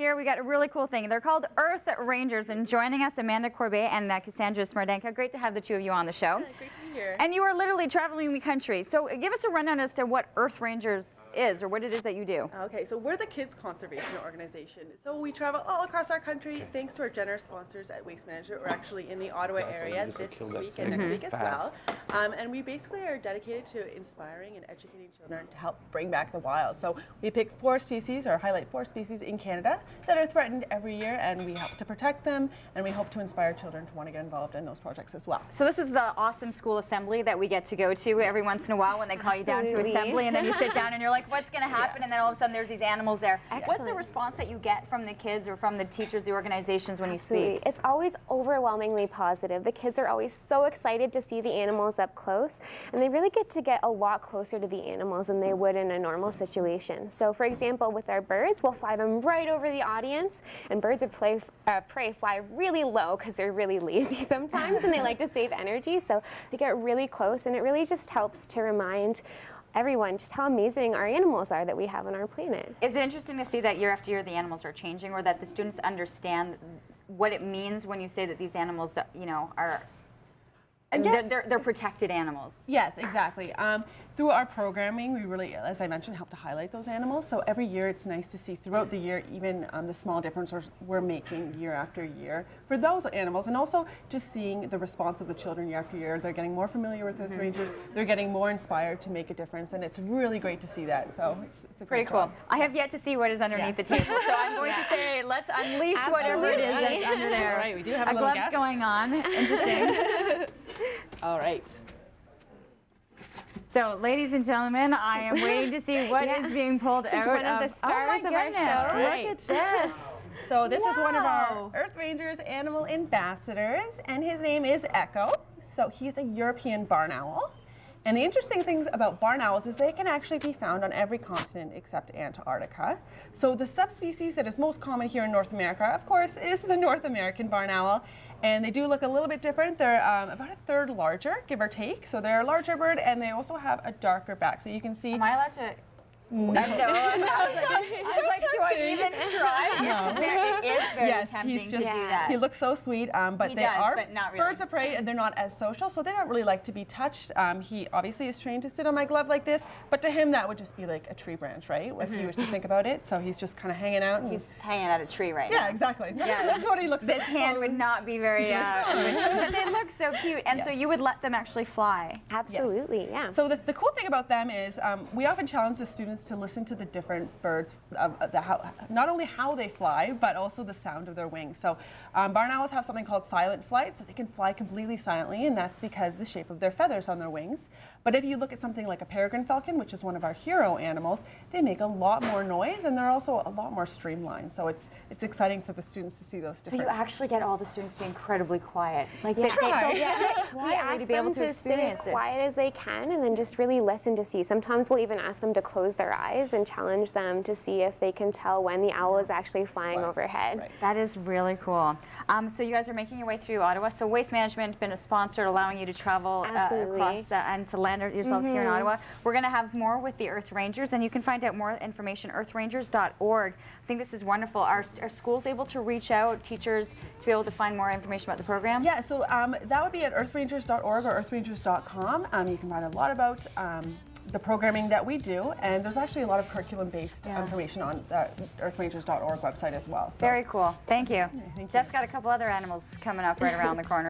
here. We got a really cool thing. They're called Earth Rangers, and joining us, Amanda Corbett and Cassandra Smardenka. Great to have the two of you on the show. Yeah, great to be here. And you are literally traveling the country. So give us a rundown as to what Earth Rangers is, or what it is that you do. Okay, so we're the kids conservation organization. So we travel all across our country thanks to our generous sponsors at Waste Management. We're actually in the Ottawa area this week and next week as well. And we basically are dedicated to inspiring and educating children to help bring back the wild. So we pick 4 species, or highlight 4 species in Canada that are threatened every year, and we help to protect them, and we hope to inspire children to want to get involved in those projects as well. So this is the awesome school assembly that we get to go to every once in a while when they call you down to assembly, and then you sit down and you're like, what's going to happen? And then all of a sudden there's these animals there. Excellent. What's the response that you get from the kids or from the teachers, the organizations when you speak? It's always overwhelmingly positive. The kids are always so excited to see the animals up close, and they really get to get a lot closer to the animals than they would in a normal situation. So for example, with our birds, we'll fly them right over the audience, and birds of prey fly really low because they're really lazy sometimes and they like to save energy, so they get really close, and it really just helps to remind everyone just how amazing our animals are that we have on our planet. Is it interesting to see that year after year the animals are changing, or that the students understand what it means when you say that these animals that, you know, are they're protected animals? Yes, exactly. Through our programming, we really, as I mentioned, help to highlight those animals. So every year it's nice to see throughout the year even the small differences we're making year after year for those animals, and also just seeing the response of the children year after year. They're getting more familiar with Earth Rangers, they're getting more inspired to make a difference, and it's really great to see that. So it's a pretty cool. I have yet to see what is underneath the table, so I'm going to say let's unleash whatever it is that's under there. All right, we do have a little gloves guest going on. Interesting. All right. So, ladies and gentlemen, I am waiting to see what is being pulled out. It's one of the stars of our show. Look at this. So this is one of our Earth Rangers animal ambassadors, and his name is Echo. So he's a European barn owl. And the interesting things about barn owls is they can actually be found on every continent except Antarctica. So the subspecies that is most common here in North America, of course, is the North American barn owl. And they do look a little bit different. They're about a third larger, give or take. So they're a larger bird, and they also have a darker back. So you can see. Am I allowed to? No. I was like, do I even try? No. It is very tempting he's to just, do that. He looks so sweet, but he they does, are but not really. birds of prey, and they're not as social, so they don't really like to be touched. He obviously is trained to sit on my glove like this, but to him that would just be like a tree branch, right? If he was to think about it. So he's just kind of hanging out. And he's hanging out a tree right now. Yeah, exactly. That's what he looks like. His hand would not be very, but they look so cute. And so you would let them actually fly. Absolutely, yeah. So the cool thing about them is we often challenge the students to listen to the different birds, not only how they fly, but also the sound of their wings. So barn owls have something called silent flight, so they can fly completely silently, and that's because the shape of their feathers on their wings. But if you look at something like a peregrine falcon, which is one of our hero animals, they make a lot more noise, and they're also a lot more streamlined. So it's exciting for the students to see those different. So you actually get all the students to be incredibly quiet. Like we ask them to stay as it. quiet as they can, and then just really listen to see. Sometimes we'll even ask them to close their eyes and challenge them to see if they can tell when the owl is actually flying overhead. Right. That is really cool. So you guys are making your way through Ottawa. So Waste Management has been a sponsor, allowing you to travel across and to land yourselves here in Ottawa. We're going to have more with the Earth Rangers, and you can find out more information at earthrangers.org. I think this is wonderful. Are schools able to reach out, teachers, to be able to find more information about the program? Yeah, so that would be at earthrangers.org or earthrangers.com. You can find a lot about the programming that we do, and there's actually a lot of curriculum-based information on the earthrangers.org website as well. So. Very cool. Thank you. Thank you. Jeff's got a couple other animals coming up right around the corner.